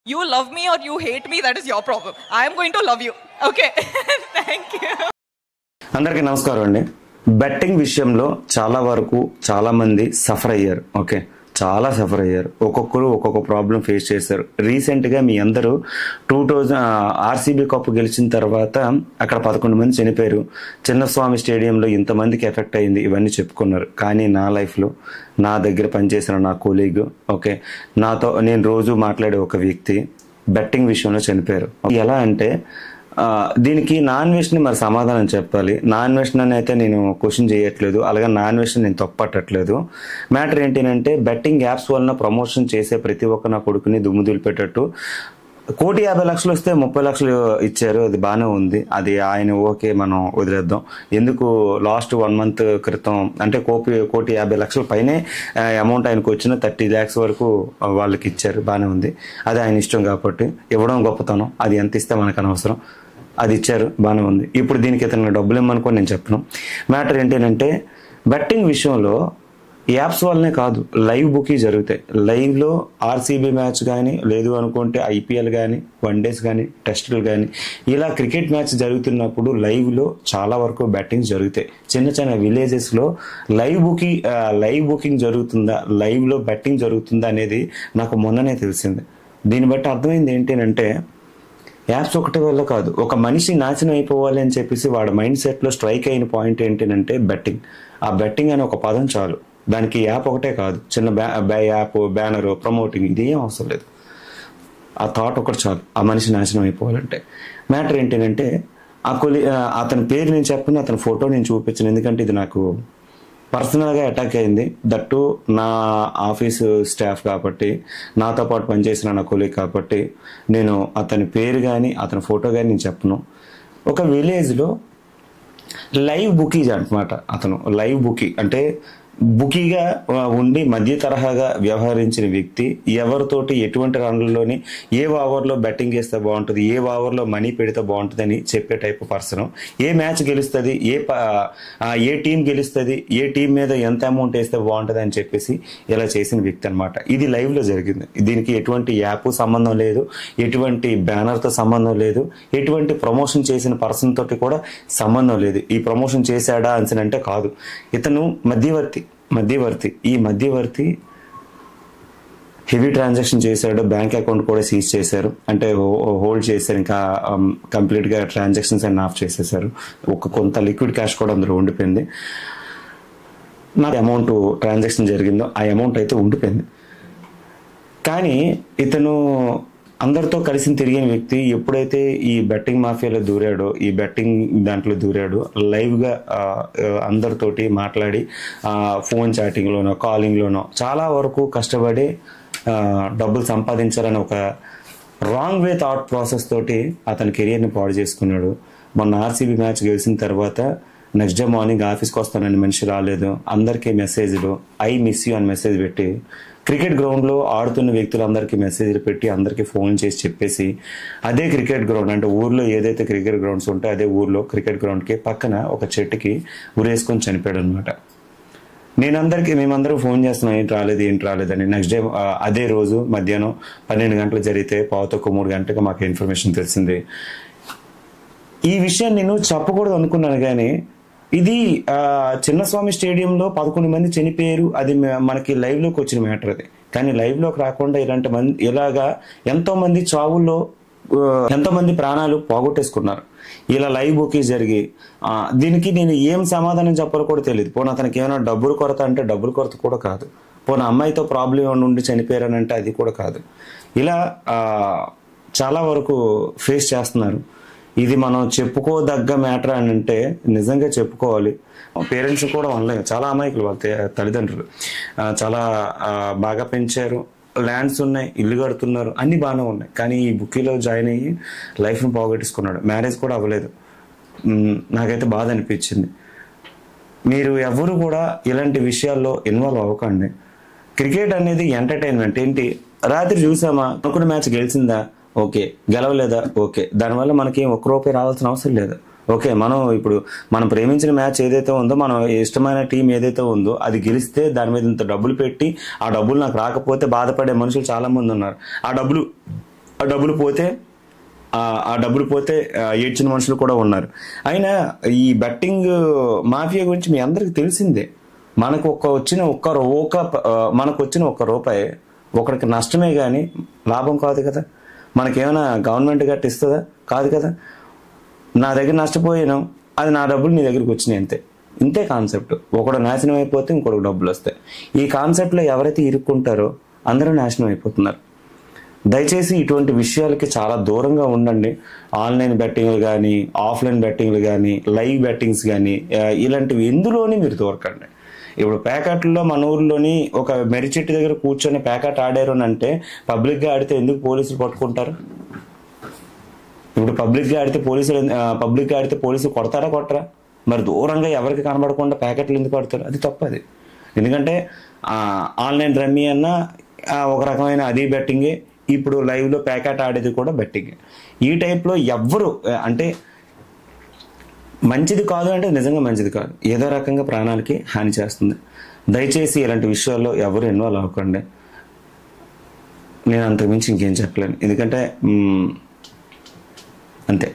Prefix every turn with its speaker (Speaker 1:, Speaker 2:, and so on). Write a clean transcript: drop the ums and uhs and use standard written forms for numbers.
Speaker 1: You love me or you hate me, that is your problem. I am going to love you. Okay. Thank you.
Speaker 2: అందరికీ నమస్కారం అండి. Betting విషయంలో చాలా వరకు చాలా మంది సఫర్ అయ్యారు. ఓకే, చాలా సఫర్ అయ్యారు. ఒక్కొక్కరు ఒక్కొక్క ప్రాబ్లం ఫేస్ చేశారు. రీసెంట్గా మీ అందరూ 2000 ఆర్సీబీ కప్ గెలిచిన తర్వాత అక్కడ 11 మంది చనిపోయారు. చిన్నస్వామి స్టేడియంలో ఇంతమందికి ఎఫెక్ట్ అయింది, ఇవన్నీ చెప్పుకున్నారు. కానీ నా లైఫ్లో నా దగ్గర పనిచేసిన నా కొలీగ్, ఓకే, నాతో నేను రోజు మాట్లాడే ఒక వ్యక్తి బెట్టింగ్ విషయంలో చనిపోయారు. ఎలా అంటే దీనికి నాన్ వెస్ట్ని మరి సమాధానం చెప్పాలి. నాన్ వెస్ట్ అని అయితే నేను క్వశ్చన్ చేయట్లేదు, అలాగే నాన్ వెస్ట్ నేను తప్పట్టట్లేదు. మ్యాటర్ ఏంటంటే బెట్టింగ్ యాప్స్ వలన ప్రమోషన్ చేసే ప్రతి ఒక్క నా కొడుకుని దుమ్ము దులిపేటట్టు 1,50,00,000 వస్తే 30 లక్షలు ఇచ్చారు. అది బాగానే ఉంది, అది ఆయన ఓకే, మనం వదిలేద్దాం. ఎందుకు లాస్ట్ 1 మంత్ క్రితం అంటే 1,50,00,000 పైనే అమౌంట్ ఆయనకు వచ్చిన 30 lakhs వరకు వాళ్ళకి ఇచ్చారు, బాగానే ఉంది. అది ఆయన ఇష్టం కాబట్టి ఇవ్వడం గొప్పతనం. అది ఎంత ఇస్తే మనకు అనవసరం, అది ఇచ్చారు, బాగానే ఉంది. ఇప్పుడు దీనికి ఇతను డబ్బులు ఇవ్వమనుకోని నేను చెప్పను. మ్యాటర్ ఏంటంటే బెట్టింగ్ విషయంలో యాప్స్ వల్లనే కాదు, లైవ్ బుకింగ్ జరుగుతాయి. లైవ్లో ఆర్సీబీ మ్యాచ్ కానీ, లేదు అనుకుంటే ఐపీఎల్ కానీ, వన్డేస్ కానీ, టెస్టులు కానీ, ఇలా క్రికెట్ మ్యాచ్ జరుగుతున్నప్పుడు లైవ్లో చాలా వరకు బెట్టింగ్స్ జరుగుతాయి. చిన్న చిన్న విలేజెస్లో లైవ్ బుకింగ్ జరుగుతుందా, లైవ్లో బెట్టింగ్ జరుగుతుందా అనేది నాకు మొన్ననే తెలిసింది. దీన్ని బట్టి అర్థమైంది ఏంటంటే యాప్స్ ఒకటి వల్ల కాదు, ఒక మనిషి నాశనం అయిపోవాలి అని చెప్పేసి వాడి మైండ్ సెట్లో స్ట్రైక్ అయిన పాయింట్ ఏంటంటే బెట్టింగ్. ఆ బెట్టింగ్ అనే ఒక పదం చాలు, దానికి యాప్ ఒకటే కాదు, చిన్న యాప్, బ్యానర్, ప్రమోటింగ్, ఇది ఏం అవసరం లేదు. ఆ థాట్ ఒకటి చాలు ఆ మనిషి నాశనం అయిపోవాలంటే. మ్యాటర్ ఏంటంటే అతని పేరు నేను చెప్పను, అతని ఫోటో నేను చూపించను, ఎందుకంటే ఇది నాకు పర్సనల్గా అటాక్ అయింది. దట్టు నా ఆఫీసు స్టాఫ్ కాబట్టి, నాతో పాటు పనిచేసిన నా కొలీగ్ కాబట్టి నేను అతని పేరు కానీ అతని ఫోటో కానీ నేను చెప్పను. ఒక విలేజ్లో లైవ్ బుకీజ్ అనమాట. అతను లైవ్ బుకీ అంటే బుకీగా ఉండి మధ్య తరహాగా వ్యవహరించిన వ్యక్తి, ఎవరితోటి ఎటువంటి రన్లలోని ఏ ఓవర్లో బెట్టింగ్ చేస్తే బాగుంటుంది, ఏ ఓవర్లో మనీ పెడితే బాగుంటుంది అని చెప్పే టైప్ పర్సన్, ఏ మ్యాచ్ గెలుస్తుంది, ఏ టీం గెలుస్తుంది, ఏ టీం మీద ఎంత అమౌంట్ వేస్తే బాగుంటుంది అని చెప్పేసి ఇలా చేసిన వ్యక్తి అనమాట. ఇది లైవ్లో జరిగింది. దీనికి ఎటువంటి యాప్ సంబంధం లేదు, ఎటువంటి బ్యానర్తో సంబంధం లేదు, ఎటువంటి ప్రమోషన్ చేసిన పర్సన్ తోటి కూడా సంబంధం లేదు. ఈ ప్రమోషన్ చేశాడా అని అంటే కాదు, ఇతను మధ్యవర్తి. ఈ మధ్యవర్తి హెవీ ట్రాన్సాక్షన్ చేశాడు. బ్యాంక్ అకౌంట్ కూడా సీజ్ చేశారు, అంటే హోల్డ్ చేశారు, ఇంకా కంప్లీట్గా ట్రాన్సాక్షన్స్ అన్ని ఆఫ్ చేసేసారు. కొంత లిక్విడ్ క్యాష్ కూడా అందులో ఉండిపోయింది. నాకు అమౌంట్ ట్రాన్సాక్షన్ జరిగిందో ఆ అమౌంట్ అయితే ఉండిపోయింది. కానీ ఇతను అందరితో కలిసి తిరిగిన వ్యక్తి ఎప్పుడైతే ఈ బెట్టింగ్ మాఫియాలో దూరాడో, ఈ బెట్టింగ్ దాంట్లో దూరాడో, లైవ్గా అందరితోటి మాట్లాడి ఫోన్ చాటింగ్లోనో కాలింగ్లోనో చాలా వరకు కష్టపడి డబ్బులు సంపాదించాలని ఒక రాంగ్ వే థాట్ ప్రాసెస్ తోటి అతని కెరియర్ని పాడు చేసుకున్నాడు. మొన్న ఆర్సీబీ మ్యాచ్ గెలిచిన తర్వాత నెక్స్ట్ డే మార్నింగ్ ఆఫీస్కి వస్తానని మనిషి రాలేదు. అందరికీ మెసేజ్లు ఐ మిస్ యూ అని మెసేజ్ పెట్టి, క్రికెట్ గ్రౌండ్లో ఆడుతున్న వ్యక్తులందరికీ మెసేజ్లు పెట్టి, అందరికీ ఫోన్ చేసి చెప్పేసి, అదే క్రికెట్ గ్రౌండ్ అంటే ఊర్లో ఏదైతే క్రికెట్ గ్రౌండ్స్ ఉంటాయో అదే ఊర్లో క్రికెట్ గ్రౌండ్కి పక్కన ఒక చెట్టుకి ఉరేసుకొని చనిపోయాడు అనమాట. మేమందరూ ఫోన్ చేస్తున్నాం, ఏంటి రాలేదని. నెక్స్ట్ డే అదే రోజు మధ్యాహ్నం 12 గంటలు జరిగితే 2:15, 3 గంటలకు మాకు ఇన్ఫర్మేషన్ తెలిసింది. ఈ విషయం నేను చెప్పకూడదు అనుకున్నాను, కానీ ఇది చిన్నస్వామి స్టేడియంలో 11 మంది చనిపోయారు, అది మనకి లైవ్లోకి వచ్చిన మ్యాటర్ అది. కానీ లైవ్లోకి రాకుండా ఇలాగా ఎంతోమంది చావుల్లో ఎంతోమంది ప్రాణాలు పోగొట్టేసుకున్నారు. ఇలా లైవ్ బుకింగ్ జరిగి దీనికి నేను ఏం సమాధానం చెప్పాలో కూడా తెలియదు. పోనీ అతనికి ఏమైనా డబ్బులు కొరత అంటే డబ్బులు కొరత కూడా కాదు, పోనీ అమ్మాయితో ప్రాబ్లం ఏమైనా ఉండి చనిపోయారని అంటే అది కూడా కాదు. ఇలా చాలా వరకు ఫేస్ చేస్తున్నారు. ఇది మనం చెప్పుకోదగ్గ మ్యాటర్ అని అంటే నిజంగా చెప్పుకోవాలి. పేరెంట్స్ కూడా అనలేము, చాలా అమాయకులు వాళ్ళ తల్లిదండ్రులు. చాలా బాగా పెంచారు, ల్యాండ్స్ ఉన్నాయి, ఇల్లు కడుతున్నారు, అన్నీ బాగానే ఉన్నాయి. కానీ ఈ బుక్కీలో జాయిన్ అయ్యి లైఫ్ని పోగొట్టేసుకున్నాడు. మ్యారేజ్ కూడా అవ్వలేదు. నాకైతే బాధ అనిపించింది. మీరు ఎవరు కూడా ఇలాంటి విషయాల్లో ఇన్వాల్వ్ అవ్వకండి. క్రికెట్ అనేది ఎంటర్టైన్మెంట్. ఏంటి, రాత్రి చూసామా, అనుకున్న మ్యాచ్ గెలిచిందా, ఓకే, గెలవలేదా, ఓకే, దానివల్ల మనకి 1 రూపాయి రావాల్సిన అవసరం లేదు. ఓకే, మనం ప్రేమించిన మ్యాచ్ ఏదైతే ఉందో, మనం ఇష్టమైన టీం ఏదైతే ఉందో అది గెలిస్తే దాని మీద ఇంత డబ్బులు పెట్టి ఆ డబ్బులు నాకు రాకపోతే బాధపడే మనుషులు చాలా మంది ఉన్నారు. ఆ ఆ డబ్బులు పోతే ఏడ్చిన మనుషులు కూడా ఉన్నారు. అయినా ఈ బెట్టింగ్ మాఫియా గురించి మీ అందరికి తెలిసిందే. మనకు వచ్చిన ఒక్క రూపాయి ఒకరికి నష్టమే కానీ లాభం కాదు కదా. మనకేమైనా గవర్నమెంట్ గట్టి ఇస్తుందా? కాదు కదా. నా దగ్గర నష్టపోయాను, అది నా డబ్బులు నీ దగ్గరికి వచ్చినాయి, ఇంతే కాన్సెప్ట్. ఒకడు నాశనం అయిపోతే ఇంకొకటి డబ్బులు వస్తాయి. ఈ కాన్సెప్ట్లో ఎవరైతే ఇరుక్కుంటారో అందరూ నాశనం అయిపోతున్నారు. దయచేసి ఇటువంటి విషయాలకి చాలా దూరంగా ఉండండి. ఆన్లైన్ బెట్టింగ్లు కానీ, ఆఫ్లైన్ బెట్టింగ్లు కానీ, లైవ్ బెట్టింగ్స్ కానీ, ఇలాంటివి ఎందులోని మీరు దూరకండి. ఇప్పుడు ప్యాకెట్లో మన ఊర్లోని ఒక మెరి చెట్టు దగ్గర కూర్చొని ప్యాకెట్ ఆడారు అని అంటే పబ్లిక్గా ఆడితే ఎందుకు పోలీసులు పట్టుకుంటారు? ఇప్పుడు పబ్లిక్గా ఆడితే పోలీసులు కొట్టరా? మరి దూరంగా ఎవరికి కనబడకుండా ప్యాకెట్లు ఎందుకు ఆడతారు? అది తప్పది. ఎందుకంటే ఆన్లైన్ రమ్మీ అన్న ఒక రకమైన అది బెట్టింగే, ఇప్పుడు లైవ్లో ప్యాకెట్ ఆడేది కూడా బెట్టింగే. ఈ టైప్లో ఎవ్వరు అంటే మంచిది కాదు, అంటే నిజంగా మంచిది కాదు, ఏదో రకంగా ప్రాణాలకి హాని చేస్తుంది. దయచేసి ఇలాంటి విషయాల్లో ఎవరు ఇన్వాల్వ్ అవ్వకండి. నేను అంతకుమించి ఇంకేం చెప్పలేను, ఎందుకంటే అంతే.